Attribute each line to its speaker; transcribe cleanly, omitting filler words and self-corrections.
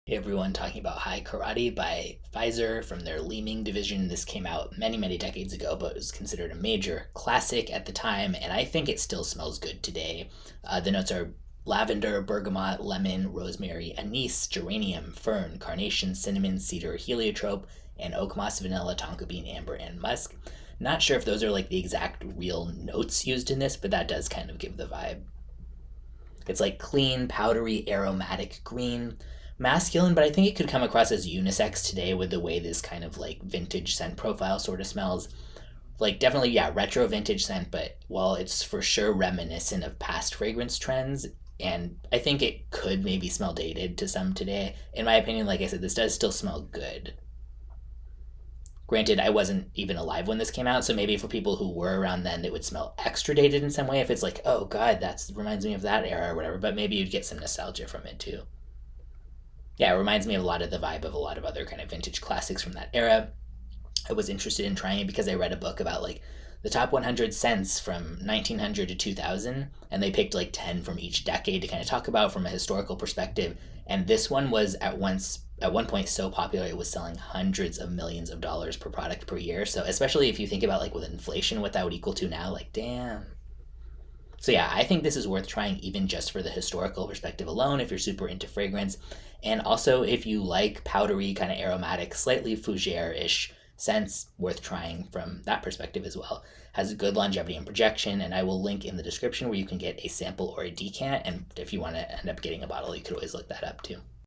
Speaker 1: Hey everyone, talking about High Karate by Pfizer from their Leeming division. This came out many, many decades ago, but was considered a major classic at the time, and I think it still smells good today. The notes are lavender, bergamot, lemon, rosemary, anise, geranium, fern, carnation, cinnamon, cedar, heliotrope, and oakmoss, vanilla, tonka bean, amber, and musk. Not sure if those are like the exact real notes used in this, but that does kind of give the vibe. It's like clean, powdery, aromatic green, masculine, but I think it could come across as unisex today with the way this kind of like vintage scent profile sort of smells. Like definitely, yeah, retro vintage scent, but while it's for sure reminiscent of past fragrance trends, and I think it could maybe smell dated to some today. In my opinion, like I said, this does still smell good. Granted, I wasn't even alive when this came out, so maybe for people who were around then, it would smell extra dated in some way. If it's like, oh god, that reminds me of that era or whatever, but maybe you'd get some nostalgia from it too. Yeah, it reminds me of a lot of the vibe of a lot of other kind of vintage classics from that era. I was interested in trying it because I read a book about like the top 100 scents from 1900 to 2000, and they picked like 10 from each decade to kind of talk about from a historical perspective. And this one was at one point so popular it was selling hundreds of millions of dollars per product per year. So especially if you think about like with inflation, what that would equal to now, like damn. So yeah, I think this is worth trying even just for the historical perspective alone if you're super into fragrance. And also if you like powdery, kind of aromatic, slightly fougere-ish scents, worth trying from that perspective as well. Has good longevity and projection, and I will link in the description where you can get a sample or a decant, and if you want to end up getting a bottle, you could always look that up too.